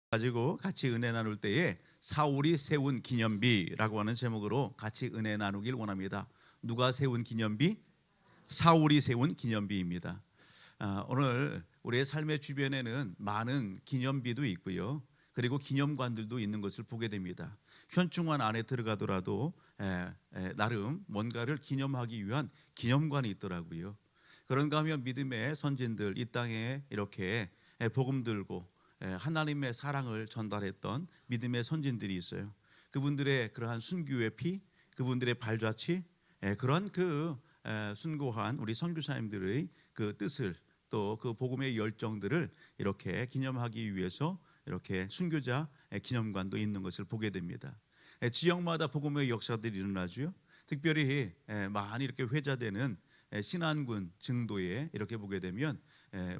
가지고 같이 은혜 나눌 때에 사울이 세운 기념비라고 하는 제목으로 같이 은혜 나누길 원합니다. 누가 세운 기념비? 사울이 세운 기념비입니다. 오늘 우리의 삶의 주변에는 많은 기념비도 있고요, 그리고 기념관들도 있는 것을 보게 됩니다. 현충원 안에 들어가더라도 나름 뭔가를 기념하기 위한 기념관이 있더라고요. 그런가 하면 믿음의 선진들, 이 땅에 이렇게 복음 들고 하나님의 사랑을 전달했던 믿음의 선진들이 있어요. 그분들의 그러한 순교의 피, 그분들의 발자취, 그런 순고한 우리 선교사님들의 그 뜻을, 또 그 복음의 열정들을 이렇게 기념하기 위해서 이렇게 순교자 기념관도 있는 것을 보게 됩니다. 지역마다 복음의 역사들이 일어나죠. 특별히 많이 이렇게 회자되는 신안군 증도에 이렇게 보게 되면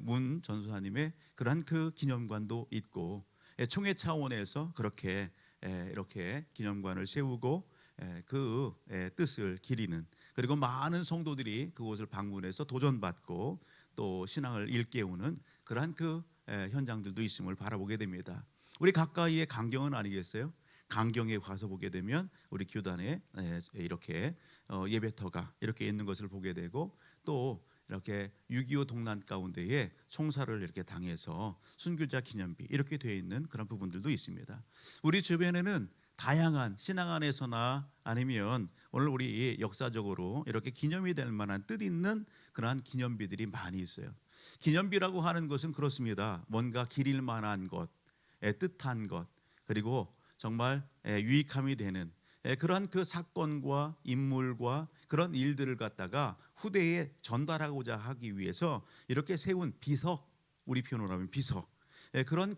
문 전도사님의 그러한 그 기념관도 있고, 총회 차원에서 그렇게 이렇게 기념관을 세우고 그 뜻을 기리는, 그리고 많은 성도들이 그곳을 방문해서 도전받고 또 신앙을 일깨우는 그러한 그 현장들도 있음을 바라보게 됩니다. 우리 가까이에 강경은 아니겠어요? 강경에 가서 보게 되면 우리 교단에 이렇게 예배터가 이렇게 있는 것을 보게 되고, 또 이렇게 6.25 동란 가운데에 총살을 이렇게 당해서 순교자 기념비 이렇게 되어 있는 그런 부분들도 있습니다. 우리 주변에는 다양한 신앙 안에서나 아니면 오늘 우리 역사적으로 이렇게 기념이 될 만한 뜻 있는 그러한 기념비들이 많이 있어요. 기념비라고 하는 것은 그렇습니다. 뭔가 기릴 만한 것, 뜻한 것, 그리고 정말 유익함이 되는 그런 그 사건과 인물과 그런 일들을 갖다가 후대에 전달하고자 하기 위해서 이렇게 세운 비석, 우리 표현으로 하면 비석, 그런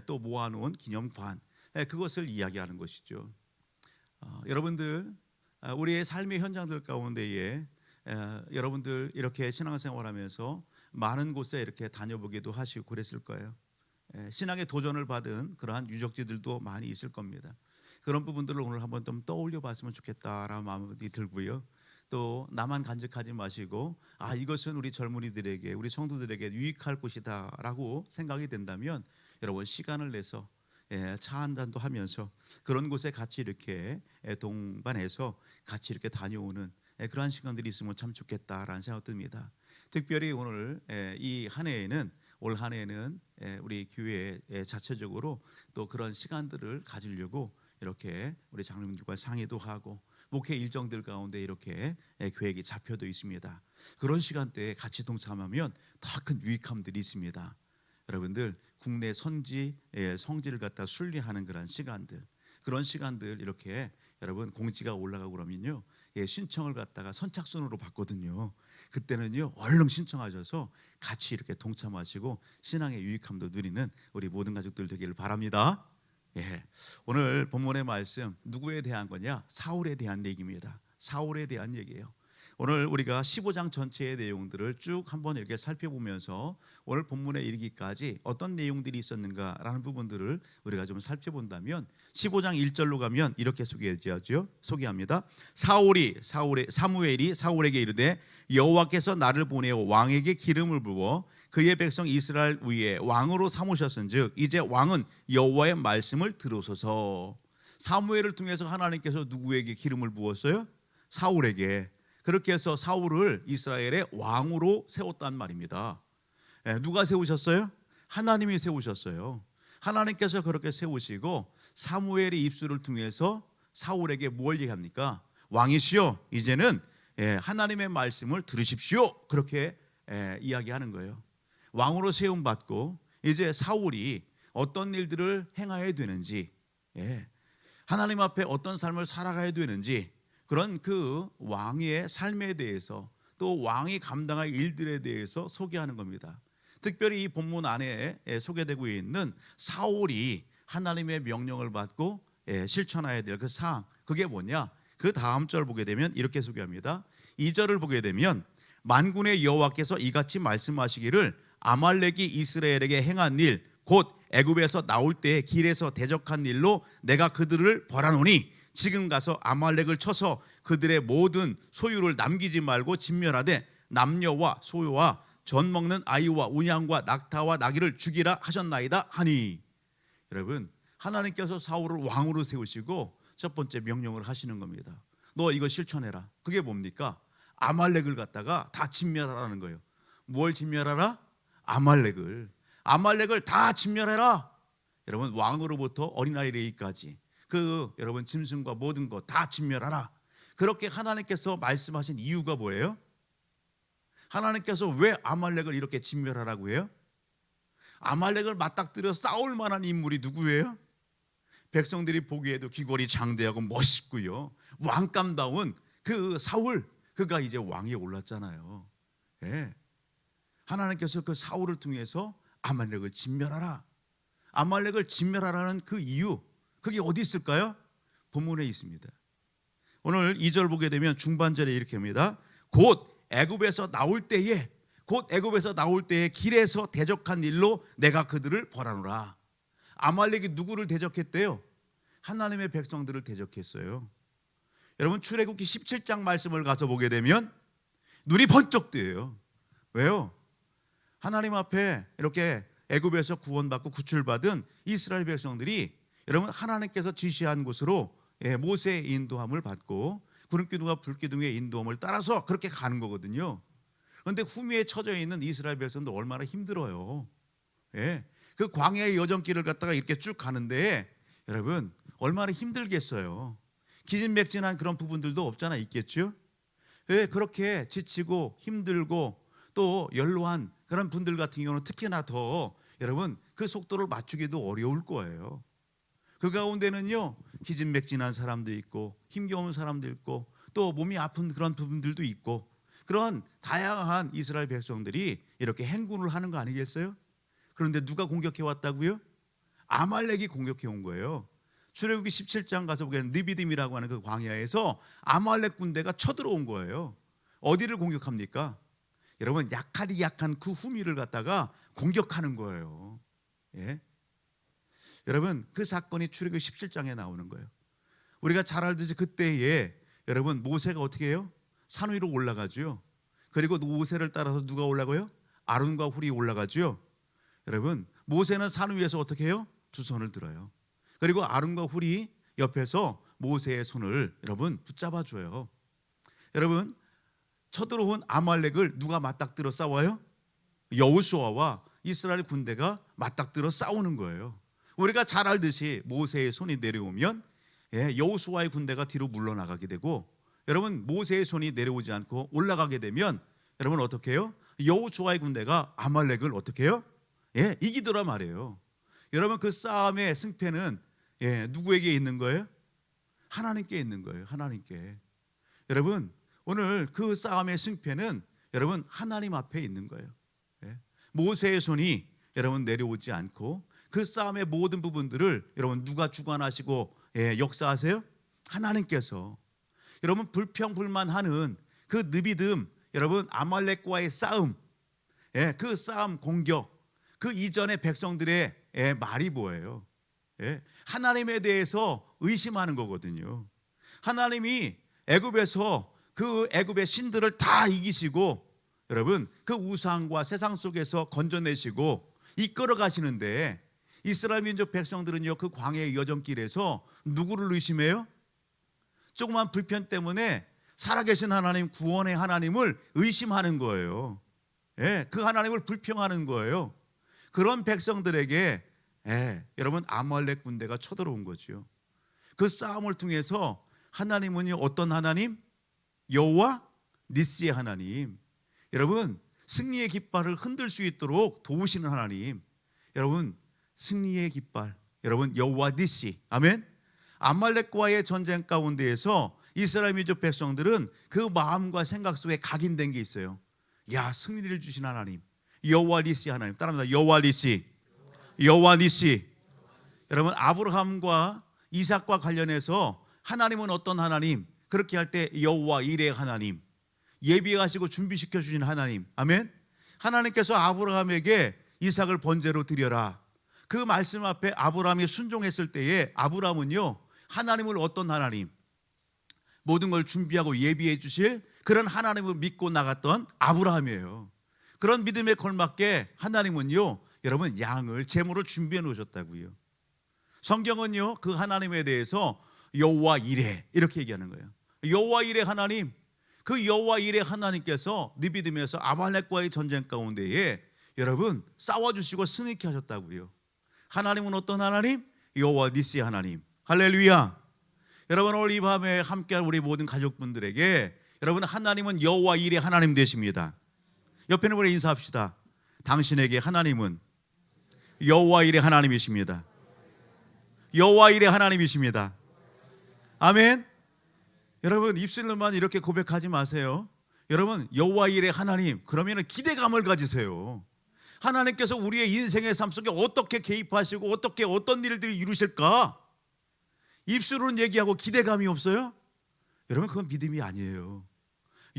또 모아놓은 기념관, 그것을 이야기하는 것이죠. 여러분들, 우리의 삶의 현장들 가운데에 여러분들 이렇게 신앙생활하면서 많은 곳에 이렇게 다녀보기도 하시고 그랬을 거예요. 신앙의 도전을 받은 그러한 유적지들도 많이 있을 겁니다. 그런 부분들을 오늘 한번 좀 떠올려 봤으면 좋겠다라는 마음이 들고요. 또 나만 간직하지 마시고 이것은 우리 젊은이들에게, 우리 성도들에게 유익할 곳이다라고 생각이 된다면 여러분 시간을 내서 차 한 잔도 하면서 그런 곳에 같이 이렇게 동반해서 같이 이렇게 다녀오는 그러한 시간들이 있으면 참 좋겠다라는 생각 듭니다. 특별히 오늘 이 한 해에는, 올 한 해에는 우리 교회 자체적으로 또 그런 시간들을 가지려고 이렇게 우리 장로님들과 상의도 하고 목회 일정들 가운데 이렇게 계획이 잡혀져 있습니다. 그런 시간대에 같이 동참하면 더 큰 유익함들이 있습니다. 여러분들, 국내 성지를 갖다 순리하는 그런 시간들, 그런 시간들 이렇게 여러분 공지가 올라가고 그러면요, 신청을 갖다가 선착순으로 받거든요. 그때는요 얼른 신청하셔서 같이 이렇게 동참하시고 신앙의 유익함도 누리는 우리 모든 가족들 되기를 바랍니다. 오늘 본문의 말씀 누구에 대한 거냐? 사울에 대한 얘기입니다. 사울에 대한 얘기예요. 오늘 우리가 15장 전체의 내용들을 쭉 한번 이렇게 살펴보면서 오늘 본문에 이르기까지 어떤 내용들이 있었는가라는 부분들을 우리가 좀 살펴본다면 15장 1절로 가면 이렇게 소개합니다. 사무엘이 사울에게 이르되 여호와께서 나를 보내어 왕에게 기름을 부어 그의 백성 이스라엘 위에 왕으로 삼으셨은즉 이제 왕은 여호와의 말씀을 들으소서. 사무엘을 통해서 하나님께서 누구에게 기름을 부었어요? 사울에게. 그렇게 해서 사울을 이스라엘의 왕으로 세웠단 말입니다. 누가 세우셨어요? 하나님이 세우셨어요. 하나님께서 그렇게 세우시고 사무엘의 입술을 통해서 사울에게 뭘 얘기합니까? 왕이시여, 이제는 하나님의 말씀을 들으십시오. 그렇게 이야기하는 거예요. 왕으로 세움받고 이제 사울이 어떤 일들을 행해야 되는지, 하나님 앞에 어떤 삶을 살아가야 되는지, 그런 그 왕의 삶에 대해서, 또 왕이 감당할 일들에 대해서 소개하는 겁니다. 특별히 이 본문 안에 소개되고 있는 사울이 하나님의 명령을 받고 실천해야 될 그 사항, 그게 뭐냐? 그 다음 절 보게 되면 이렇게 소개합니다. 2절을 보게 되면 만군의 여호와께서 이같이 말씀하시기를 아말렉이 이스라엘에게 행한 일, 곧 애굽에서 나올 때 길에서 대적한 일로 내가 그들을 벌하노니 지금 가서 아말렉을 쳐서 그들의 모든 소유를 남기지 말고 진멸하되 남녀와 소유와 젖 먹는 아이와 우양과 낙타와 나귀를 죽이라 하셨나이다 하니. 여러분, 하나님께서 사울을 왕으로 세우시고 첫 번째 명령을 하시는 겁니다. 너 이거 실천해라. 그게 뭡니까? 아말렉을 갖다가 다 진멸하라는 거예요. 뭘 진멸하라? 아말렉을 다 진멸해라. 여러분, 왕으로부터 어린아이 레이까지 여러분 짐승과 모든 거 다 진멸하라. 그렇게 하나님께서 말씀하신 이유가 뭐예요? 하나님께서 왜 아말렉을 이렇게 진멸하라고 해요? 아말렉을 맞닥뜨려 싸울 만한 인물이 누구예요? 백성들이 보기에도 귀걸이 장대하고 멋있고요, 왕감다운 그 사울, 그가 이제 왕위에 올랐잖아요. 예. 하나님께서 그 사울을 통해서 아말렉을 진멸하라. 아말렉을 진멸하라는 그 이유, 그게 어디 있을까요? 본문에 있습니다. 오늘 2절 보게 되면 중반절에 이렇게 합니다. 곧 애굽에서 나올 때에 길에서 대적한 일로 내가 그들을 벌하노라. 아말렉이 누구를 대적했대요? 하나님의 백성들을 대적했어요. 여러분, 출애굽기 17장 말씀을 가서 보게 되면 눈이 번쩍 뜨여요. 왜요? 하나님 앞에 이렇게 애굽에서 구원받고 구출받은 이스라엘 백성들이 여러분 하나님께서 지시한 곳으로 모세의 인도함을 받고 구름기둥과 불기둥의 인도함을 따라서 그렇게 가는 거거든요. 그런데 후미에 처져 있는 이스라엘 백성도 얼마나 힘들어요. 그 광야의 여정길을 갖다가 이렇게 쭉 가는데 여러분 얼마나 힘들겠어요. 기진맥진한 그런 부분들도 없잖아 있겠죠. 그렇게 지치고 힘들고 또 연로한 그런 분들 같은 경우는 특히나 더 여러분 그 속도를 맞추기도 어려울 거예요. 그 가운데는요 기진맥진한 사람도 있고 힘겨운 사람도 있고 또 몸이 아픈 그런 부분들도 있고 그런 다양한 이스라엘 백성들이 이렇게 행군을 하는 거 아니겠어요? 그런데 누가 공격해 왔다고요? 아말렉이 공격해 온 거예요. 출애굽기 17장 가서 보기에는 느비딤이라고 하는 그 광야에서 아말렉 군대가 쳐들어온 거예요. 어디를 공격합니까? 여러분 약하디 약한 그 후미를 갖다가 공격하는 거예요. 여러분 그 사건이 출애굽기 17장에 나오는 거예요. 우리가 잘 알듯이 그때에 여러분 모세가 어떻게 해요? 산 위로 올라가죠. 그리고 모세를 따라서 누가 올라가요? 아론과 훌이 올라가죠. 여러분 모세는 산 위에서 어떻게 해요? 두 손을 들어요. 그리고 아론과 훌이 옆에서 모세의 손을 여러분 붙잡아 줘요. 여러분 쳐들어온 아말렉을 누가 맞닥뜨려 싸워요? 여호수아와 이스라엘 군대가 맞닥뜨려 싸우는 거예요. 우리가 잘 알듯이 모세의 손이 내려오면 여호수아의 군대가 뒤로 물러나가게 되고 여러분 모세의 손이 내려오지 않고 올라가게 되면 여러분 어떻게 해요? 여호수아의 군대가 아말렉을 어떻게 해요? 이기더라 말이에요. 여러분 그 싸움의 승패는 누구에게 있는 거예요? 하나님께 있는 거예요. 하나님께. 여러분 오늘 그 싸움의 승패는 여러분 하나님 앞에 있는 거예요. 모세의 손이 여러분 내려오지 않고 그 싸움의 모든 부분들을 여러분 누가 주관하시고 역사하세요? 하나님께서. 여러분 불평불만하는 그 느비듬 여러분 아말렉과의 싸움, 그 싸움 공격, 그 이전의 백성들의 말이 뭐예요? 하나님에 대해서 의심하는 거거든요. 하나님이 애굽에서 그 애굽의 신들을 다 이기시고 여러분 그 우상과 세상 속에서 건져내시고 이끌어 가시는데 이스라엘 민족 백성들은요 그 광야의 여정길에서 누구를 의심해요? 조그만 불편 때문에 살아계신 하나님, 구원의 하나님을 의심하는 거예요. 그 하나님을 불평하는 거예요. 그런 백성들에게 여러분 아말렉 군대가 쳐들어온 거죠. 그 싸움을 통해서 하나님은요 어떤 하나님? 여호와 니스의 하나님. 여러분 승리의 깃발을 흔들 수 있도록 도우시는 하나님. 여러분 승리의 깃발 여러분 여호와 니시. 아멘. 아말렉과의 전쟁 가운데에서 이스라엘 민족 백성들은 그 마음과 생각 속에 각인된 게 있어요. 야 승리를 주신 하나님 여호와 니시 하나님. 따라합니다. 여호와 니시. 여호와 니시. 여러분 아브라함과 이삭과 관련해서 하나님은 어떤 하나님? 그렇게 할 때 여호와 이레 하나님, 예비하시고 준비시켜 주신 하나님. 아멘. 하나님께서 아브라함에게 이삭을 번제로 드려라. 그 말씀 앞에 아브라함이 순종했을 때에 아브라함은요 하나님을 어떤 하나님? 모든 걸 준비하고 예비해 주실 그런 하나님을 믿고 나갔던 아브라함이에요. 그런 믿음에 걸맞게 하나님은요 여러분 양을 제물을 준비해 놓으셨다고요. 성경은요 그 하나님에 대해서 여호와 이레 이렇게 얘기하는 거예요. 여호와 이레 하나님, 그 여호와 이레 하나님께서 느비딤에서 아말렉과의 전쟁 가운데에 여러분 싸워주시고 승리케 하셨다고요. 하나님은 어떤 하나님? 여호와 니시 하나님. 할렐루야. 여러분 오늘 이 밤에 함께할 우리 모든 가족분들에게 여러분 하나님은 여호와 이레 하나님 되십니다. 옆에는 우리 인사합시다. 당신에게 하나님은 여호와 이레 하나님이십니다. 여호와 이레 하나님이십니다. 아멘. 여러분 입술로만 이렇게 고백하지 마세요. 여러분 여호와 이레 하나님 그러면 기대감을 가지세요. 하나님께서 우리의 인생의 삶 속에 어떻게 개입하시고 어떻게 어떤 일들이 이루실까? 입술은 얘기하고 기대감이 없어요? 여러분 그건 믿음이 아니에요.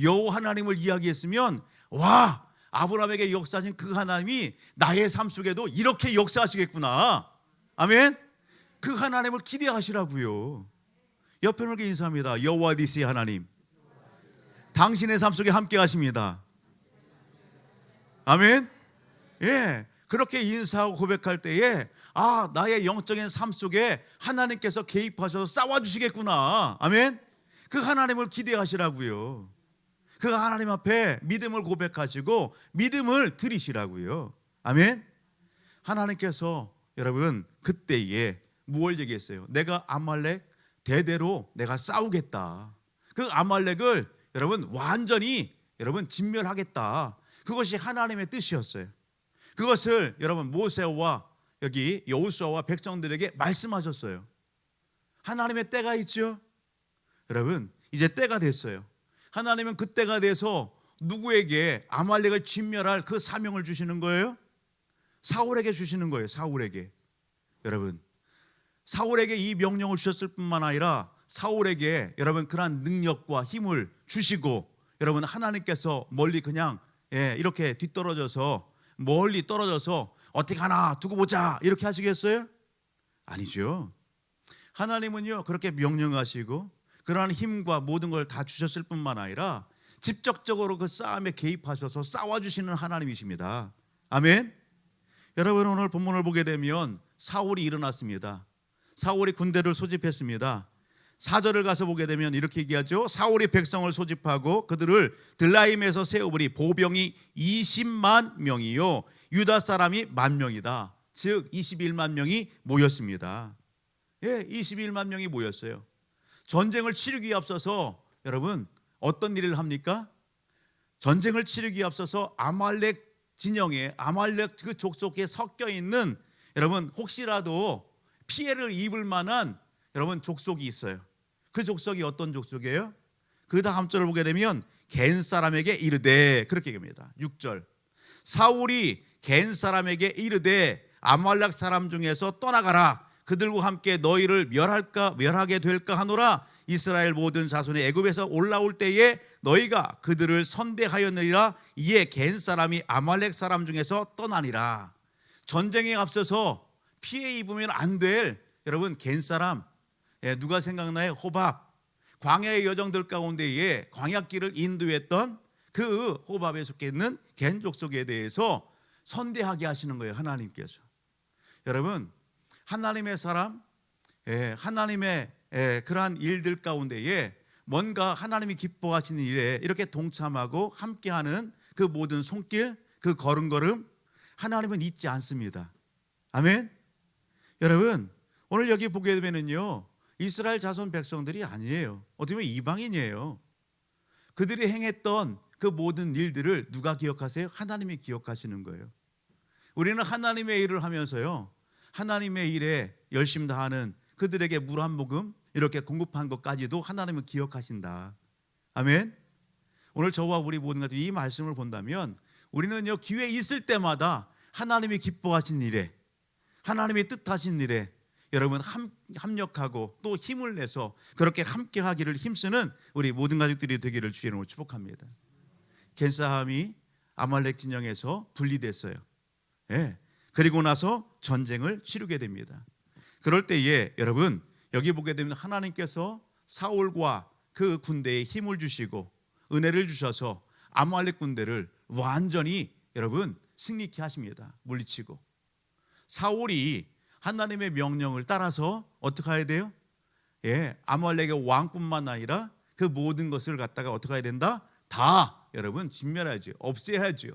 여호와 하나님을 이야기했으면 와 아브라함에게 역사하신 그 하나님이 나의 삶 속에도 이렇게 역사하시겠구나. 아멘. 그 하나님을 기대하시라고요. 옆에 이렇게 인사합니다. 여호와 니시 하나님 당신의 삶 속에 함께 하십니다. 아멘. 예, 그렇게 인사하고 고백할 때에 아 나의 영적인 삶 속에 하나님께서 개입하셔서 싸워주시겠구나. 아멘. 그 하나님을 기대하시라고요. 그 하나님 앞에 믿음을 고백하시고 믿음을 드리시라고요. 아멘. 하나님께서 여러분 그때에 무엇을 얘기했어요? 내가 아말렉 대대로 내가 싸우겠다. 그 아말렉을 여러분 완전히 여러분 진멸하겠다. 그것이 하나님의 뜻이었어요. 그것을 여러분 모세와 여기 여호수아와 백성들에게 말씀하셨어요. 하나님의 때가 있죠. 여러분 이제 때가 됐어요. 하나님은 그 때가 돼서 누구에게 아말렉을 진멸할 그 사명을 주시는 거예요? 사울에게 주시는 거예요. 사울에게. 여러분 사울에게 이 명령을 주셨을 뿐만 아니라 사울에게 여러분 그러한 능력과 힘을 주시고 여러분 하나님께서 멀리 그냥 이렇게 뒤떨어져서 멀리 떨어져서 어떻게 하나 두고 보자 이렇게 하시겠어요? 아니죠. 하나님은요 그렇게 명령하시고 그러한 힘과 모든 걸 다 주셨을 뿐만 아니라 직접적으로 그 싸움에 개입하셔서 싸워주시는 하나님이십니다. 아멘. 여러분 오늘 본문을 보게 되면 사울이 일어났습니다. 사울이 군대를 소집했습니다. 4절을 가서 보게 되면 이렇게 얘기하죠. 사울이 백성을 소집하고 그들을 들라임에서 세우으니 보병이 20만 명이요 유다 사람이 10,000명이다. 즉 21만 명이 모였습니다. 예, 21만 명이 모였어요. 전쟁을 치르기에 앞서서 여러분 어떤 일을 합니까? 전쟁을 치르기에 앞서서 아말렉 진영에 아말렉 그 족속에 섞여 있는 여러분 혹시라도 피해를 입을 만한 여러분 족속이 있어요. 그 족속이 어떤 족속이에요? 그 다음 절을 보게 되면 겐 사람에게 이르되 그렇게 얘기합니다. 6절 사울이 겐 사람에게 이르되 아말렉 사람 중에서 떠나가라. 그들과 함께 너희를 멸하게 될까 하노라. 이스라엘 모든 자손이 애굽에서 올라올 때에 너희가 그들을 선대하였느니라. 이에 겐 사람이 아말렉 사람 중에서 떠나니라. 전쟁에 앞서서 피해 입으면 안 될 여러분 겐 사람 누가 생각나요? 호밥. 광야의 여정들 가운데에 광야길을 인도했던 그 호밥에 속해 있는 겐 족속에 대해서 선대하게 하시는 거예요. 하나님께서. 여러분 하나님의 사람 하나님의 그러한 일들 가운데에 뭔가 하나님이 기뻐하시는 일에 이렇게 동참하고 함께하는 그 모든 손길 그 걸음걸음 하나님은 잊지 않습니다. 아멘. 여러분 오늘 여기 보게 되면요 이스라엘 자손 백성들이 아니에요. 어떻게 보면 이방인이에요. 그들이 행했던 그 모든 일들을 누가 기억하세요? 하나님이 기억하시는 거예요. 우리는 하나님의 일을 하면서요 하나님의 일에 열심 다하는 그들에게 물 한 모금 이렇게 공급한 것까지도 하나님은 기억하신다. 아멘. 오늘 저와 우리 모든 것들이 이 말씀을 본다면 우리는요 기회 있을 때마다 하나님이 기뻐하신 일에 하나님이 뜻하신 일에 여러분 합력하고 또 힘을 내서 그렇게 함께하기를 힘쓰는 우리 모든 가족들이 되기를 주의 이름으로 축복합니다. 겐 사람이 아말렉 진영에서 분리됐어요. 그리고 나서 전쟁을 치르게 됩니다. 그럴 때에 여러분 여기 보게 되면 하나님께서 사울과 그 군대에 힘을 주시고 은혜를 주셔서 아말렉 군대를 완전히 여러분 승리케 하십니다. 물리치고 사울이 하나님의 명령을 따라서 어떻게 해야 돼요? 아말렉의 왕뿐만 아니라 그 모든 것을 갖다가 어떻게 해야 된다? 다 여러분 진멸해야죠. 없애야죠.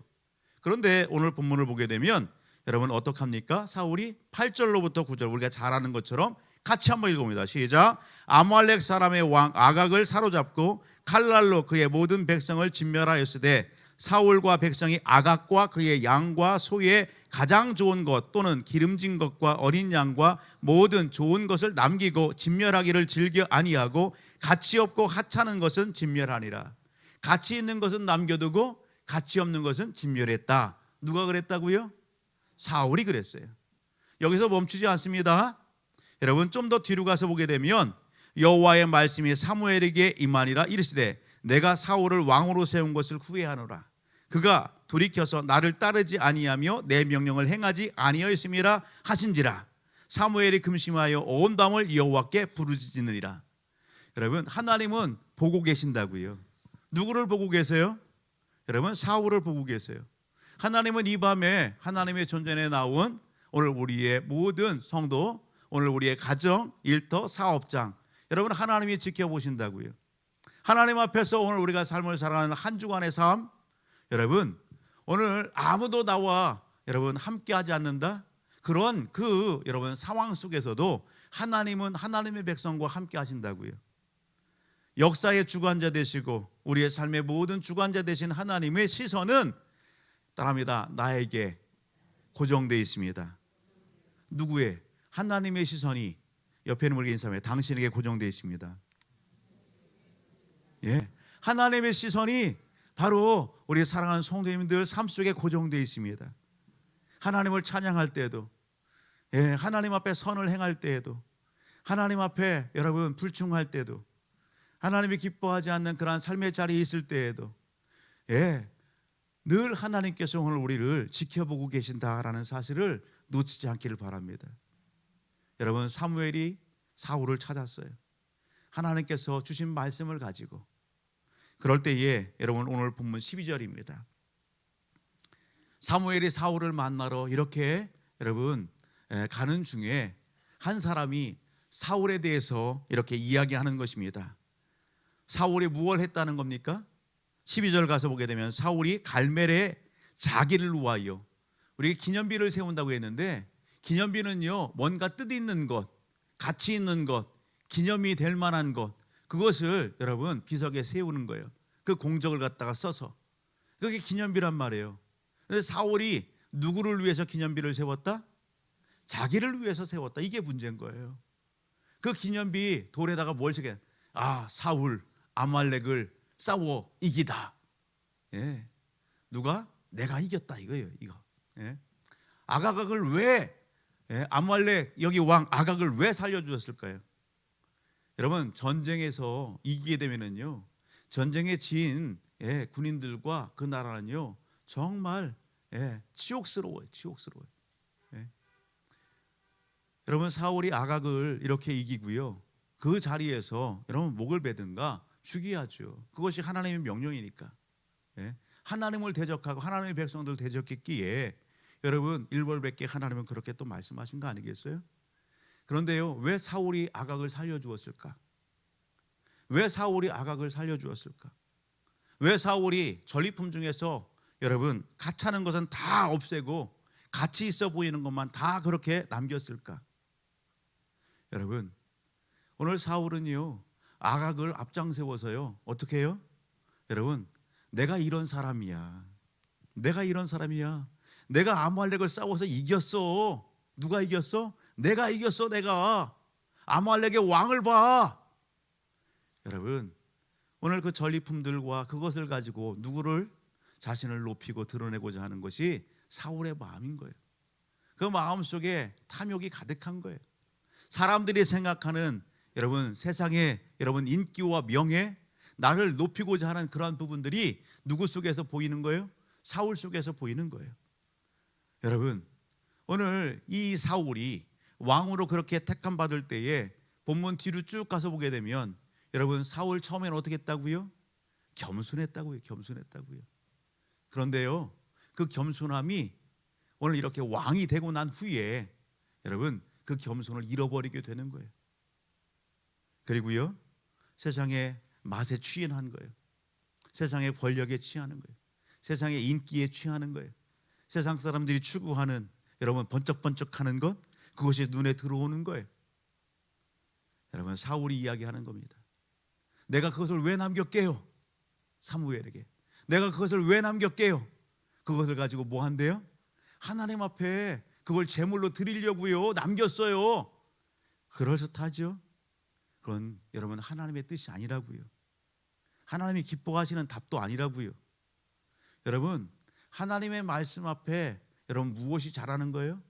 그런데 오늘 본문을 보게 되면 여러분 어떡합니까? 사울이 8절로부터 9절 우리가 잘 아는 것처럼 같이 한번 읽어봅니다. 시작. 아말렉 사람의 왕 아각을 사로잡고 칼날로 그의 모든 백성을 진멸하였으되 사울과 백성이 아각과 그의 양과 소의 가장 좋은 것 또는 기름진 것과 어린 양과 모든 좋은 것을 남기고 진멸하기를 즐겨 아니하고 가치 없고 하찮은 것은 진멸하니라. 가치 있는 것은 남겨두고 가치 없는 것은 진멸했다. 누가 그랬다고요? 사울이 그랬어요. 여기서 멈추지 않습니다. 여러분 좀 더 뒤로 가서 보게 되면 여호와의 말씀이 사무엘에게 임하니라 이르시되 내가 사울을 왕으로 세운 것을 후회하노라. 그가 돌이켜서 나를 따르지 아니하며 내 명령을 행하지 아니하였음이라 하신지라. 사무엘이 금심하여 온 밤을 여호와께 부르짖으니라. 여러분 하나님은 보고 계신다고요. 누구를 보고 계세요? 여러분 사울을 보고 계세요. 하나님은 이 밤에 하나님의 존전에 나온 오늘 우리의 모든 성도, 오늘 우리의 가정, 일터, 사업장 여러분 하나님이 지켜보신다고요. 하나님 앞에서 오늘 우리가 삶을 살아가는 한 주간의 삶 여러분 오늘 아무도 나와 여러분 함께하지 않는다 그런 여러분 상황 속에서도 하나님은 하나님의 백성과 함께 하신다고요. 역사의 주관자 되시고 우리의 삶의 모든 주관자 되신 하나님의 시선은 따라합니다. 나에게 고정되어 있습니다. 누구의? 하나님의 시선이 옆에 있는 우리 인사에 당신에게 고정되어 있습니다. 하나님의 시선이 바로 우리 사랑하는 성도님들 삶 속에 고정되어 있습니다. 하나님을 찬양할 때에도 하나님 앞에 선을 행할 때에도 하나님 앞에 여러분 불충할 때도 하나님이 기뻐하지 않는 그러한 삶의 자리에 있을 때에도 늘 하나님께서 오늘 우리를 지켜보고 계신다라는 사실을 놓치지 않기를 바랍니다. 여러분 사무엘이 사울을 찾았어요. 하나님께서 주신 말씀을 가지고 그럴 때에 여러분 오늘 본문 12절입니다. 사무엘이 사울을 만나러 이렇게 여러분 가는 중에 한 사람이 사울에 대해서 이렇게 이야기하는 것입니다. 사울이 무엇을 했다는 겁니까? 12절 가서 보게 되면 사울이 갈멜에 자기를 위하여 우리가 기념비를 세운다고 했는데 기념비는요 뭔가 뜻 있는 것, 가치 있는 것, 기념이 될 만한 것 그것을 여러분 비석에 세우는 거예요. 그 공적을 갖다가 써서 그게 기념비란 말이에요. 그런데 사울이 누구를 위해서 기념비를 세웠다? 자기를 위해서 세웠다. 이게 문제인 거예요. 그 기념비 돌에다가 뭘 새겨? 사울 아말렉을 싸워 이기다. 누가? 내가 이겼다 이거예요. 이거. 아각을 왜 아말렉 여기 왕 아각을 왜 살려주었을까요? 여러분 전쟁에서 이기게 되면은요 전쟁에 지인 군인들과 그 나라는요 정말 치욕스러워요. 치욕스러워요. 여러분 사울이 아각을 이렇게 이기고요 그 자리에서 여러분 목을 베든가 죽여야죠. 그것이 하나님의 명령이니까. 하나님을 대적하고 하나님의 백성들을 대적했기에 여러분 일벌백계 하나님은 그렇게 또 말씀하신 거 아니겠어요? 그런데요 왜 사울이 아각을 살려주었을까? 왜 사울이 아각을 살려주었을까? 왜 사울이 전리품 중에서 여러분 가찮은 것은 다 없애고 가치 있어 보이는 것만 다 그렇게 남겼을까? 여러분 오늘 사울은요 아각을 앞장 세워서요 어떻게 해요? 여러분 내가 이런 사람이야. 내가 이런 사람이야. 내가 아말렉을 싸워서 이겼어. 누가 이겼어? 내가 이겼어. 내가 아말렉의 왕을 봐. 여러분 오늘 그 전리품들과 그것을 가지고 누구를 자신을 높이고 드러내고자 하는 것이 사울의 마음인 거예요. 그 마음속에 탐욕이 가득한 거예요. 사람들이 생각하는 여러분 세상의 여러분 인기와 명예 나를 높이고자 하는 그러한 부분들이 누구 속에서 보이는 거예요? 사울 속에서 보이는 거예요. 여러분 오늘 이 사울이 왕으로 그렇게 택함 받을 때에 본문 뒤로 쭉 가서 보게 되면 여러분 사울 처음에는 어떻게 했다고요? 겸손했다고요. 겸손했다고요. 그런데요 그 겸손함이 오늘 이렇게 왕이 되고 난 후에 여러분 그 겸손을 잃어버리게 되는 거예요. 그리고요, 세상의 맛에 취한 거예요. 세상의 권력에 취하는 거예요. 세상의 인기에 취하는 거예요. 세상 사람들이 추구하는, 여러분, 번쩍번쩍하는 것, 그것이 눈에 들어오는 거예요. 여러분, 사울이 이야기하는 겁니다. 내가 그것을 왜 남겼게요? 사무엘에게 내가 그것을 왜 남겼게요? 그것을 가지고 뭐 한대요? 하나님 앞에 그걸 제물로 드리려고요 남겼어요. 그럴듯하죠? 그건 여러분 하나님의 뜻이 아니라고요. 하나님이 기뻐하시는 답도 아니라고요. 여러분, 하나님의 말씀 앞에 여러분 무엇이 잘하는 거예요?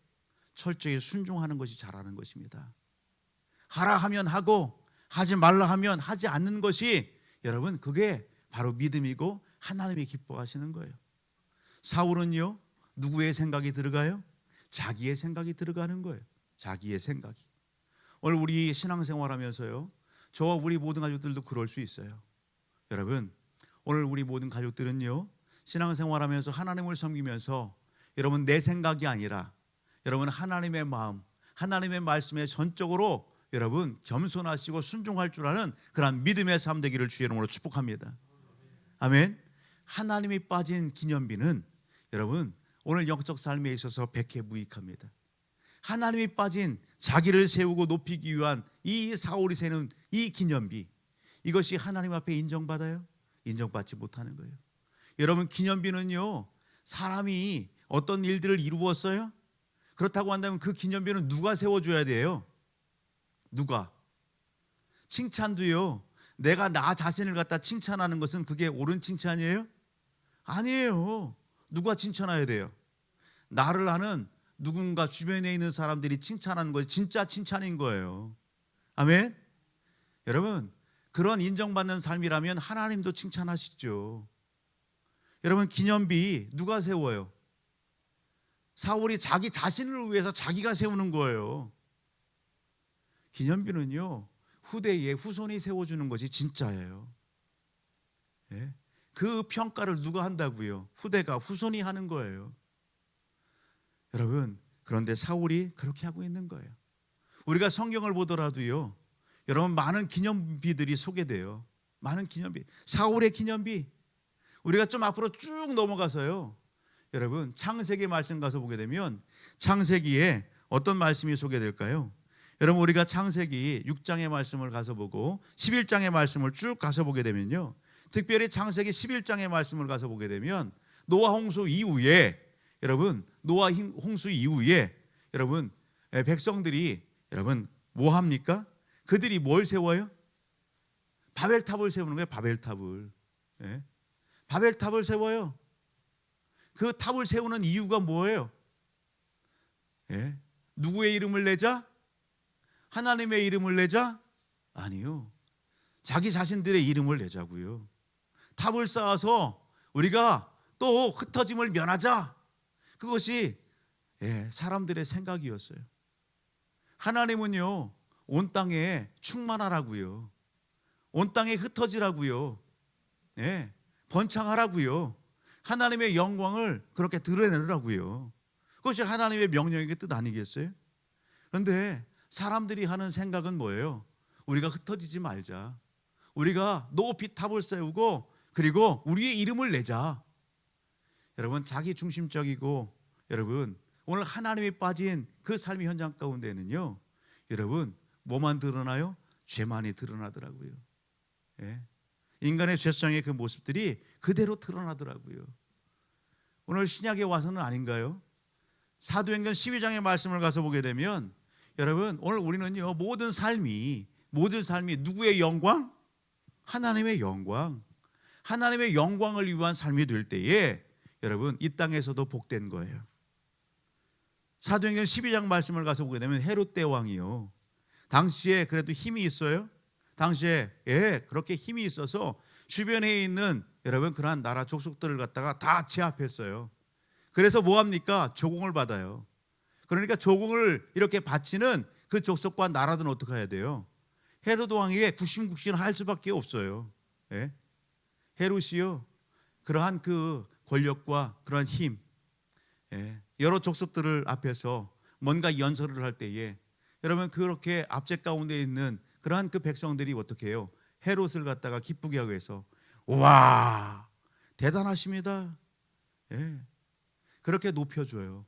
철저히 순종하는 것이 잘하는 것입니다. 하라 하면 하고 하지 말라 하면 하지 않는 것이 여러분 그게 바로 믿음이고 하나님이 기뻐하시는 거예요. 사울은요, 누구의 생각이 들어가요? 자기의 생각이 들어가는 거예요. 자기의 생각이. 오늘 우리 신앙생활하면서요, 저와 우리 모든 가족들도 그럴 수 있어요. 여러분, 오늘 우리 모든 가족들은요, 신앙생활하면서 하나님을 섬기면서 여러분 내 생각이 아니라 여러분 하나님의 마음, 하나님의 말씀에 전적으로 여러분 겸손하시고 순종할 줄 아는 그런 믿음의 삶 되기를 주의 이름으로 축복합니다. 아멘. 하나님이 빠진 기념비는 여러분 오늘 영적 삶에 있어서 백해무익합니다. 하나님이 빠진 자기를 세우고 높이기 위한 이 사울이 세는 이 기념비, 이것이 하나님 앞에 인정받아요? 인정받지 못하는 거예요. 여러분, 기념비는요, 사람이 어떤 일들을 이루었어요? 그렇다고 한다면 그 기념비는 누가 세워줘야 돼요? 누가? 칭찬도요, 내가 나 자신을 갖다 칭찬하는 것은 그게 옳은 칭찬이에요? 아니에요. 누가 칭찬해야 돼요? 나를 아는 누군가 주변에 있는 사람들이 칭찬하는 것이 진짜 칭찬인 거예요. 아멘. 여러분, 그런 인정받는 삶이라면 하나님도 칭찬하시죠. 여러분, 기념비 누가 세워요? 사울이 자기 자신을 위해서 자기가 세우는 거예요. 기념비는요, 후대에 후손이 세워주는 것이 진짜예요. 예? 그 평가를 누가 한다고요? 후대가, 후손이 하는 거예요. 여러분, 그런데 사울이 그렇게 하고 있는 거예요. 우리가 성경을 보더라도요, 여러분 많은 기념비들이 소개돼요. 많은 기념비, 사울의 기념비. 우리가 좀 앞으로 쭉 넘어가서요, 여러분 창세기 말씀 가서 보게 되면 창세기에 어떤 말씀이 소개될까요? 여러분, 우리가 창세기 6장의 말씀을 가서 보고 11장의 말씀을 쭉 가서 보게 되면요, 특별히 창세기 11장의 말씀을 가서 보게 되면 노아 홍수 이후에, 여러분 노아 홍수 이후에 여러분 백성들이 여러분 뭐 합니까? 그들이 뭘 세워요? 바벨탑을 세우는 거예요. 바벨탑을. 예? 바벨탑을 세워요. 그 탑을 세우는 이유가 뭐예요? 예? 누구의 이름을 내자? 하나님의 이름을 내자? 아니요, 자기 자신들의 이름을 내자고요. 탑을 쌓아서 우리가 또 흩어짐을 면하자. 그것이 사람들의 생각이었어요. 하나님은요, 온 땅에 충만하라고요, 온 땅에 흩어지라고요, 번창하라고요, 하나님의 영광을 그렇게 드러내라고요. 그것이 하나님의 명령의 뜻 아니겠어요? 그런데 사람들이 하는 생각은 뭐예요? 우리가 흩어지지 말자, 우리가 높이 탑을 세우고 그리고 우리의 이름을 내자. 여러분, 자기 중심적이고, 여러분 오늘 하나님이 빠진 그 삶의 현장 가운데는요, 여러분 뭐만 드러나요? 죄만이 드러나더라고요. 인간의 죄성의 그 모습들이 그대로 드러나더라고요. 오늘 신약에 와서는 아닌가요? 사도행전 12장의 말씀을 가서 보게 되면 여러분 오늘 우리는요, 모든 삶이 누구의 영광? 하나님의 영광. 하나님의 영광을 위한 삶이 될 때에 여러분 이 땅에서도 복된 거예요. 사도행전 12장 말씀을 가서 보게 되면 헤롯 대왕이요, 당시에 그래도 힘이 있어요. 당시에 그렇게 힘이 있어서 주변에 있는 여러분 그러한 나라 족속들을 갖다가 다 제압했어요. 그래서 뭐합니까? 조공을 받아요. 그러니까 조공을 이렇게 바치는 그 족속과 나라들은 어떻게 해야 돼요? 헤롯 왕에게 굽신굽신할 수밖에 없어요. 헤롯이요, 그러한 그 권력과 그러한 힘, 여러 족속들을 앞에서 뭔가 연설을 할 때에 여러분 그렇게 압제 가운데 있는 그러한 그 백성들이 어떻게 해요? 헤롯을 갖다가 기쁘게 하기 위해서 와 대단하십니다. 예. 그렇게 높여줘요.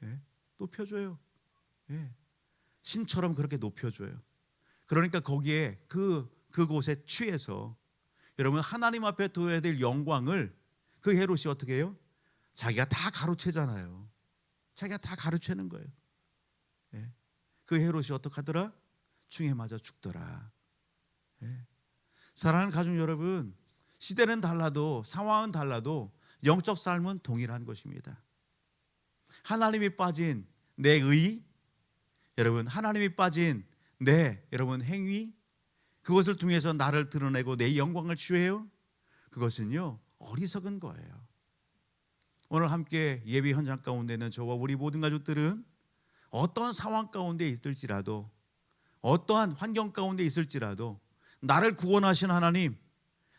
예. 높여줘요. 예. 신처럼 그렇게 높여줘요. 그러니까 거기에 그곳에 취해서 여러분 하나님 앞에 둬야 될 영광을 그 헤롯이 어떻게 해요? 자기가 다 가로채잖아요. 자기가 다 가로채는 거예요. 예. 그 헤롯이 어떡하더라? 충에 맞아 죽더라. 예. 사랑하는 가족 여러분, 시대는 달라도 상황은 달라도 영적 삶은 동일한 것입니다. 하나님이 빠진 내 의, 여러분 하나님이 빠진 내 여러분 행위, 그것을 통해서 나를 드러내고 내 영광을 취해요. 그것은요 어리석은 거예요. 오늘 함께 예배 현장 가운데 있는 저와 우리 모든 가족들은 어떠한 상황 가운데 있을지라도, 어떠한 환경 가운데 있을지라도 나를 구원하신 하나님,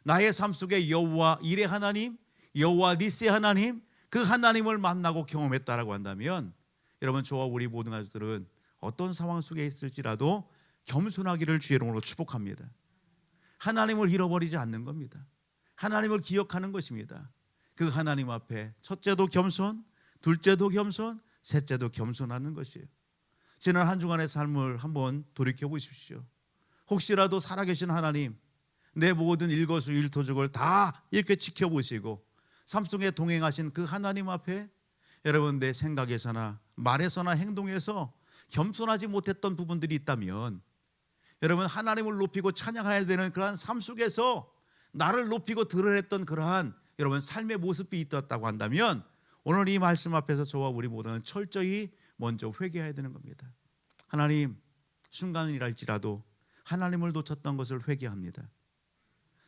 나의 삶 속에 여호와 일의 하나님, 여호와 니스의 하나님, 그 하나님을 만나고 경험했다라고 한다면 여러분 저와 우리 모든 가족들은 어떤 상황 속에 있을지라도 겸손하기를 주의 이름으로 축복합니다. 하나님을 잃어버리지 않는 겁니다. 하나님을 기억하는 것입니다. 그 하나님 앞에 첫째도 겸손, 둘째도 겸손, 셋째도 겸손하는 것이에요. 지난 한 주간의 삶을 한번 돌이켜 보십시오. 혹시라도 살아계신 하나님, 내 모든 일거수일투족을 다 이렇게 지켜보시고 삶 속에 동행하신 그 하나님 앞에 여러분 내 생각에서나 말에서나 행동에서 겸손하지 못했던 부분들이 있다면 여러분 하나님을 높이고 찬양해야 되는 그러한 삶 속에서 나를 높이고 드러냈던 그러한 여러분 삶의 모습이 있었다고 한다면 오늘 이 말씀 앞에서 저와 우리 모두는 철저히 먼저 회개해야 되는 겁니다. 하나님, 순간이랄지라도 하나님을 놓쳤던 것을 회개합니다.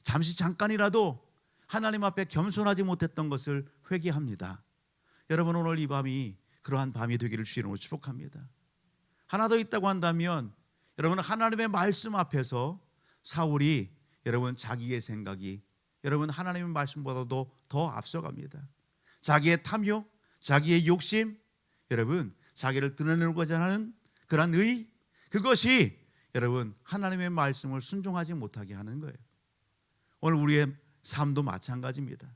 잠시 잠깐이라도 하나님 앞에 겸손하지 못했던 것을 회개합니다. 여러분 오늘 이 밤이 그러한 밤이 되기를 주의 이름으로 축복합니다. 하나 더 있다고 한다면 여러분 하나님의 말씀 앞에서 사울이 여러분 자기의 생각이 여러분 하나님의 말씀보다도 더 앞서갑니다. 자기의 탐욕, 자기의 욕심, 여러분 자기를 드러내고자 하는 그런 의, 그것이 여러분 하나님의 말씀을 순종하지 못하게 하는 거예요. 오늘 우리의 삶도 마찬가지입니다.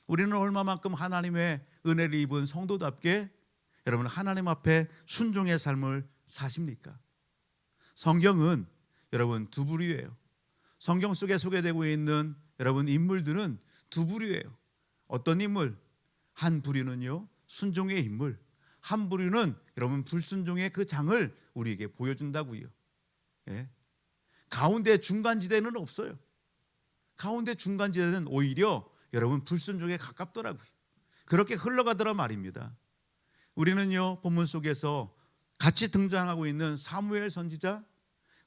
우리는 얼마만큼 하나님의 은혜를 입은 성도답게 여러분 하나님 앞에 순종의 삶을 사십니까? 성경은 여러분 두 부류예요. 성경 속에 소개되고 있는 여러분 인물들은 두 부류예요. 어떤 인물? 한 부류는요 순종의 인물, 한 부류는 여러분 불순종의 그 장을 우리에게 보여준다고요. 예. 가운데 중간지대는 없어요. 가운데 중간지대는 오히려 여러분 불순종에 가깝더라고요. 그렇게 흘러가더라 말입니다. 우리는요 본문 속에서 같이 등장하고 있는 사무엘 선지자,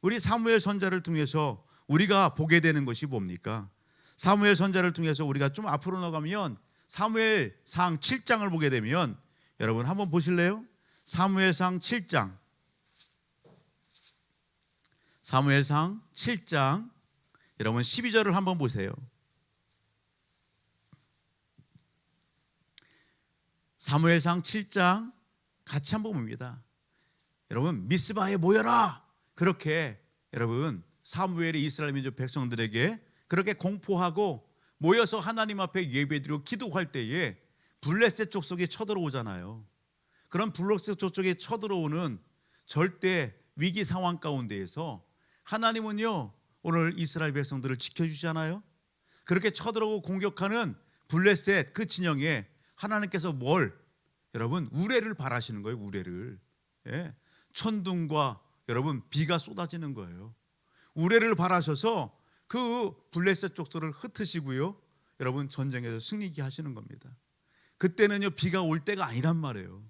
우리 사무엘 선지자를 통해서 우리가 보게 되는 것이 뭡니까? 사무엘 선지자를 통해서 우리가 좀 앞으로 나가면 사무엘상 7장을 보게 되면 여러분 한번 보실래요? 사무엘상 7장, 사무엘상 7장 여러분 12절을 한번 보세요. 사무엘상 7장 같이 한번 봅니다. 여러분 미스바에 모여라, 그렇게 여러분 사무엘이 이스라엘 민족 백성들에게 그렇게 공포하고 모여서 하나님 앞에 예배드리고 기도할 때에 블레셋 족속이 쳐들어오잖아요. 그런 블레셋 족속이 쳐들어오는 절대 위기 상황 가운데에서 하나님은요 오늘 이스라엘 백성들을 지켜주잖아요. 그렇게 쳐들어오고 공격하는 블레셋 그 진영에 하나님께서 뭘 여러분 우레를 바라시는 거예요. 우레를. 예. 천둥과 여러분 비가 쏟아지는 거예요. 우레를 바라셔서 그 블레셋 족속을 흩으시고요 여러분 전쟁에서 승리케 하시는 겁니다. 그때는요 비가 올 때가 아니란 말이에요.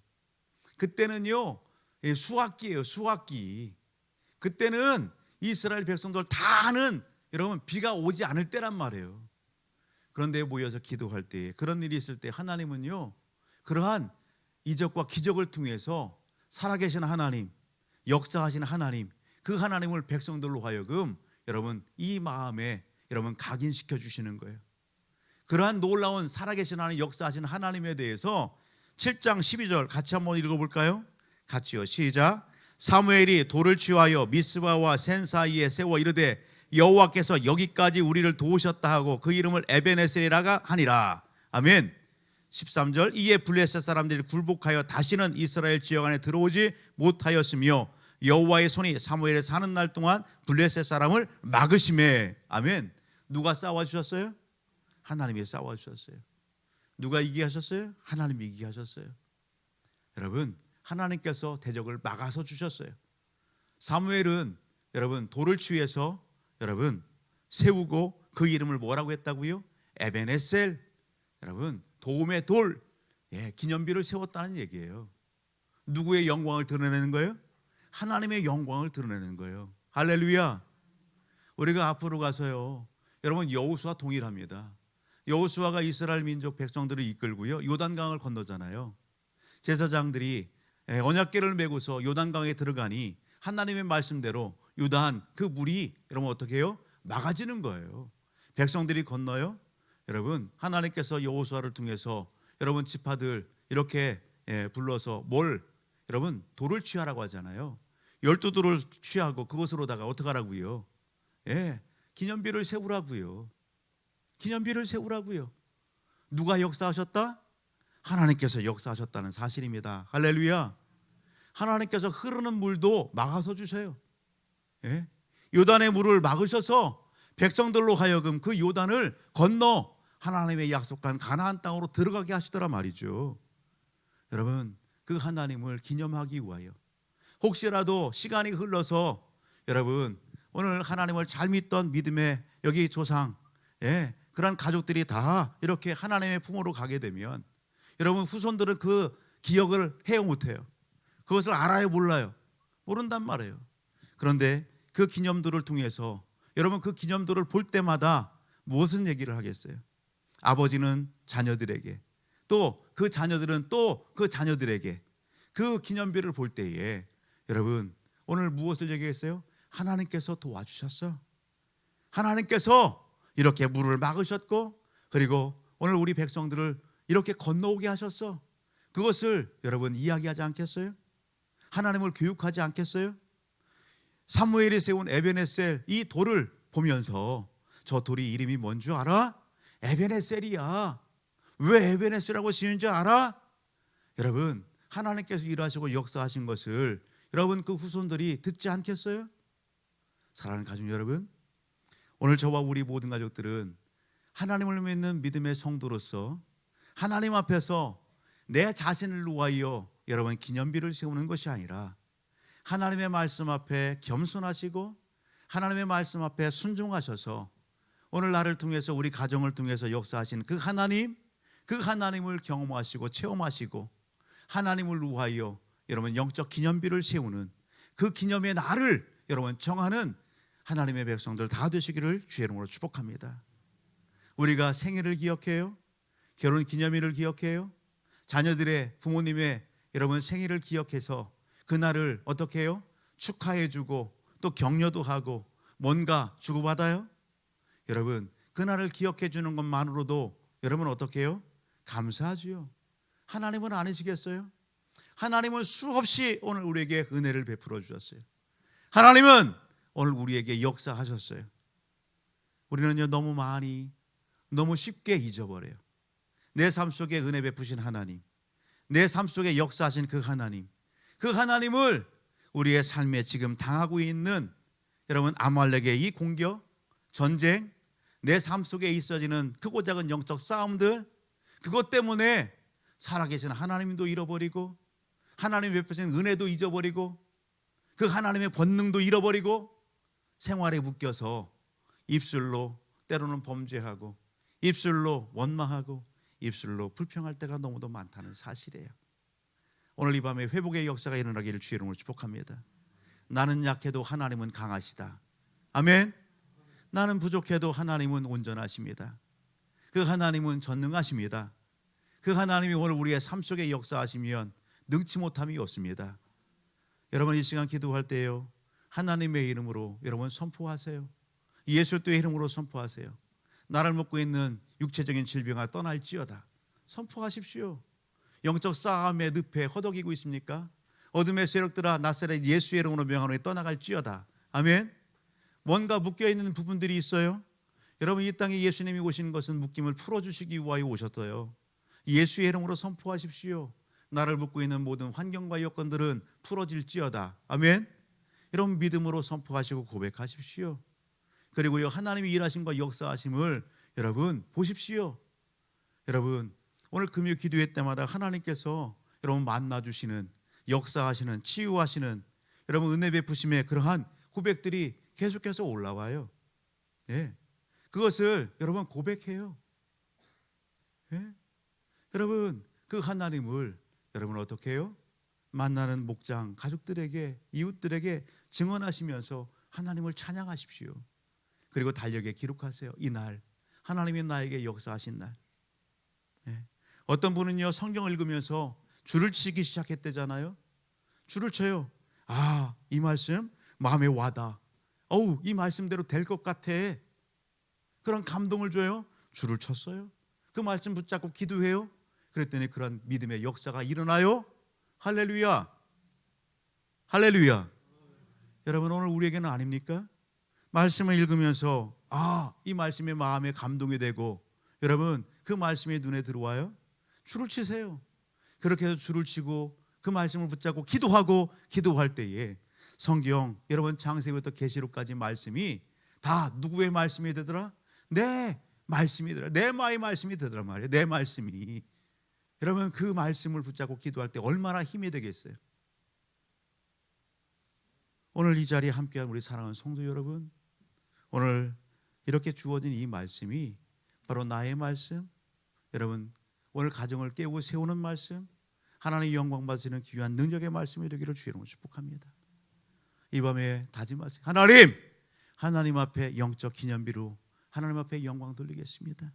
그때는요 수학기예요. 수학기. 그때는 이스라엘 백성들 다 아는 여러분 비가 오지 않을 때란 말이에요. 그런데 모여서 기도할 때 그런 일이 있을 때 하나님은요 그러한 이적과 기적을 통해서 살아계신 하나님, 역사하시는 하나님, 그 하나님을 백성들로 하여금 여러분 이 마음에 여러분 각인시켜 주시는 거예요. 그러한 놀라운 살아계신 하나님, 역사하시는 하나님에 대해서 7장 12절 같이 한번 읽어볼까요? 같이요. 시작. 사무엘이 돌을 취하여 미스바와 센 사이에 세워 이르되 여호와께서 여기까지 우리를 도우셨다 하고 그 이름을 에베네셀이라 하니라. 아멘. 13절 이에 블레셋 사람들이 굴복하여 다시는 이스라엘 지역 안에 들어오지 못하였으며 여호와의 손이 사무엘에 사는 날 동안 블레셋 사람을 막으심에. 아멘. 누가 싸워주셨어요? 하나님이 싸워주셨어요. 누가 이기게 하셨어요? 하나님이 이기게 하셨어요. 여러분, 하나님께서 대적을 막아서 주셨어요. 사무엘은 여러분 돌을 취해서 여러분 세우고 그 이름을 뭐라고 했다고요? 에베네셀. 여러분 도움의 돌, 기념비를 세웠다는 얘기예요. 누구의 영광을 드러내는 거예요? 하나님의 영광을 드러내는 거예요. 할렐루야. 우리가 앞으로 가서요, 여러분 여호수아 동일합니다. 여호수아가 이스라엘 민족 백성들을 이끌고요 요단강을 건너잖아요. 제사장들이 언약궤를 메고서 요단강에 들어가니 하나님의 말씀대로 요단 그 물이 여러분 어떻게 해요? 막아지는 거예요. 백성들이 건너요. 여러분 하나님께서 여호수아를 통해서 여러분 지파들 이렇게 불러서 뭘 여러분 돌을 취하라고 하잖아요. 12돌을 취하고 그것으로다가 어떻게 하라고요? 기념비를 세우라고요. 기념비를 세우라고요. 누가 역사하셨다? 하나님께서 역사하셨다는 사실입니다. 할렐루야. 하나님께서 흐르는 물도 막아서 주세요. 요단의 물을 막으셔서 백성들로 하여금 그 요단을 건너 하나님의 약속한 가나안 땅으로 들어가게 하시더라 말이죠. 여러분 그 하나님을 기념하기 위하여 혹시라도 시간이 흘러서 여러분 오늘 하나님을 잘 믿던 믿음의 여기 조상 그런 가족들이 다 이렇게 하나님의 품으로 가게 되면 여러분 후손들은 그 기억을 해요 못해요? 그것을 알아요 몰라요? 모른단 말이에요. 그런데 그 기념들을 통해서 여러분 그 기념들을 볼 때마다 무엇을 얘기를 하겠어요? 아버지는 자녀들에게 또 그 자녀들은 또 그 자녀들에게 그 기념비를 볼 때에 여러분 오늘 무엇을 얘기했어요? 하나님께서 도와주셨어. 하나님께서 이렇게 물을 막으셨고 그리고 오늘 우리 백성들을 이렇게 건너오게 하셨어. 그것을 여러분 이야기하지 않겠어요? 하나님을 교육하지 않겠어요? 사무엘이 세운 에베네셀 이 돌을 보면서 저 돌이 이름이 뭔 줄 알아? 에베네셀이야. 왜 에베네셀이라고 지은 줄 알아? 여러분 하나님께서 일하시고 역사하신 것을 여러분 그 후손들이 듣지 않겠어요? 사랑하는 가족 여러분, 오늘 저와 우리 모든 가족들은 하나님을 믿는 믿음의 성도로서 하나님 앞에서 내 자신을 위하여 여러분 기념비를 세우는 것이 아니라 하나님의 말씀 앞에 겸손하시고 하나님의 말씀 앞에 순종하셔서 오늘 나를 통해서 우리 가정을 통해서 역사하신 그 하나님을 경험하시고 체험하시고 하나님을 위하여 여러분 영적 기념비를 세우는 그 기념의 날을 여러분 정하는 하나님의 백성들 다 되시기를 주의 이름으로 축복합니다. 우리가 생일을 기억해요. 결혼 기념일을 기억해요. 자녀들의 부모님의 여러분 생일을 기억해서 그날을 어떻게 해요? 축하해주고 또 격려도 하고 뭔가 주고받아요. 여러분 그날을 기억해 주는 것만으로도 여러분 어떻게 해요? 감사하지요. 하나님은 아니시겠어요? 하나님은 수없이 오늘 우리에게 은혜를 베풀어 주셨어요. 하나님은 오늘 우리에게 역사하셨어요. 우리는요 너무 쉽게 잊어버려요. 내 삶 속에 은혜 베푸신 하나님, 내 삶 속에 역사하신 그 하나님을 우리의 삶에 지금 당하고 있는 여러분 아말렉의 이 공격, 전쟁, 내 삶 속에 있어지는 크고 작은 영적 싸움들, 그것 때문에 살아계신 하나님도 잃어버리고 하나님 베푸신 은혜도 잊어버리고 그 하나님의 권능도 잃어버리고 생활에 묶여서 입술로 때로는 범죄하고 입술로 원망하고 입술로 불평할 때가 너무도 많다는 사실이에요. 오늘 이 밤에 회복의 역사가 일어나기를 주의 이름으로 축복합니다. 나는 약해도 하나님은 강하시다. 아멘. 나는 부족해도 하나님은 온전하십니다. 그 하나님은 전능하십니다. 그 하나님이 오늘 우리의 삶 속에 역사하시면 능치 못함이 없습니다. 여러분 이 시간 기도할 때요 하나님의 이름으로 여러분 선포하세요. 예수의 이름으로 선포하세요. 나를 묶고 있는 육체적인 질병아 떠날지어다. 선포하십시오. 영적 싸움의 늪에 허덕이고 있습니까? 어둠의 세력들아 나사렛 예수의 이름으로 명하노니 떠나갈지어다. 아멘. 뭔가 묶여있는 부분들이 있어요. 여러분, 이 땅에 예수님이 오신 것은 묶임을 풀어주시기 위하여 오셨어요. 예수의 이름으로 선포하십시오. 나를 묶고 있는 모든 환경과 여건들은 풀어질지어다. 아멘. 여러분, 믿음으로 선포하시고 고백하십시오. 그리고요, 하나님이 일하심과 역사하심을 여러분 보십시오. 여러분, 오늘 금요 기도회 때마다 하나님께서 여러분 만나주시는, 역사하시는, 치유하시는 여러분 은혜 베푸심의 그러한 고백들이 계속해서 올라와요. 예. 그것을 여러분 고백해요. 예. 여러분, 그 하나님을 여러분 어떻게 해요? 만나는 목장 가족들에게, 이웃들에게 증언하시면서 하나님을 찬양하십시오. 그리고 달력에 기록하세요. 이날 하나님이 나에게 역사하신 날. 예. 어떤 분은요, 성경을 읽으면서 줄을 치기 시작했대잖아요. 줄을 쳐요. 아, 이 말씀 마음에 와닿아. 어우, 이 말씀대로 될 것 같아. 그런 감동을 줘요. 줄을 쳤어요. 그 말씀 붙잡고 기도해요. 그랬더니 그런 믿음의 역사가 일어나요. 할렐루야. 할렐루야. 여러분, 오늘 우리에게는 아닙니까? 말씀을 읽으면서 이 말씀이 마음에 감동이 되고 여러분 그 말씀이 눈에 들어와요. 줄을 치세요. 그렇게 해서 줄을 치고 그 말씀을 붙잡고 기도할 때에 성경 여러분 창세기부터 계시록까지 말씀이 다 누구의 말씀이 되더라? 내 말씀이 되더라. 내 마의 말씀이 되더라 말이에요. 내 말씀이. 여러분, 그 말씀을 붙잡고 기도할 때 얼마나 힘이 되겠어요. 오늘 이 자리에 함께한 우리 사랑하는 성도 여러분, 오늘 이렇게 주어진 이 말씀이 바로 나의 말씀, 여러분 오늘 가정을 깨우고 세우는 말씀, 하나님의 영광 받으시는 귀한 능력의 말씀이 되기를 주의 이름으로 축복합니다. 이 밤에 다짐하세요. 하나님 앞에 영적 기념비로 하나님 앞에 영광 돌리겠습니다.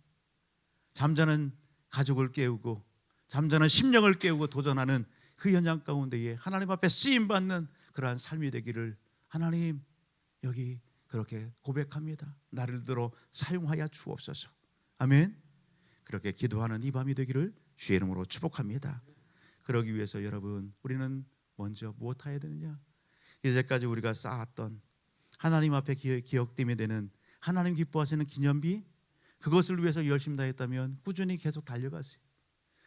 잠자는 가족을 깨우고 잠자는 심령을 깨우고 도전하는 그 현장 가운데에 하나님 앞에 쓰임받는 그러한 삶이 되기를 하나님 여기 그렇게 고백합니다. 나를 들어 사용하여 주옵소서. 아멘. 그렇게 기도하는 이 밤이 되기를 주의 이름으로 축복합니다. 그러기 위해서 여러분 우리는 먼저 무엇 해야 되느냐? 이제까지 우리가 쌓았던 하나님 앞에 기억됨이 되는 하나님 기뻐하시는 기념비, 그것을 위해서 열심히 다했다면 꾸준히 계속 달려가세요.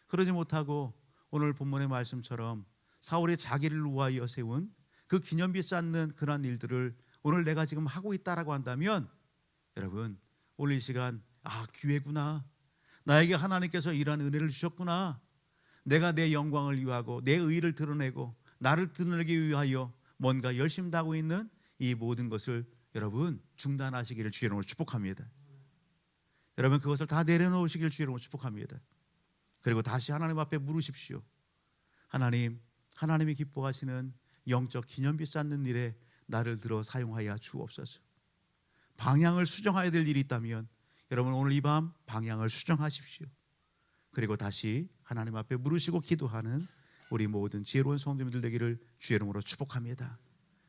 그러지 못하고 오늘 본문의 말씀처럼 사울이 자기를 위하여 세운 그 기념비 쌓는 그러한 일들을 오늘 내가 지금 하고 있다라고 한다면 여러분 오늘 이 시간 기회구나. 나에게 하나님께서 이러한 은혜를 주셨구나. 내가 내 영광을 위하고 내 의의를 드러내고 나를 드러내기 위하여 뭔가 열심히 하고 있는 이 모든 것을 여러분 중단하시기를 주의 이름으로 축복합니다. 여러분 그것을 다 내려놓으시기를 주의 이름으로 축복합니다. 그리고 다시 하나님 앞에 물으십시오. 하나님이 기뻐하시는 영적 기념비 쌓는 일에 나를 들어 사용하여 주옵소서. 방향을 수정해야 될 일이 있다면 여러분 오늘 이 밤 방향을 수정하십시오. 그리고 다시 하나님 앞에 물으시고 기도하는 우리 모든 지혜로운 성도님들 되기를 주의 이름으로 축복합니다.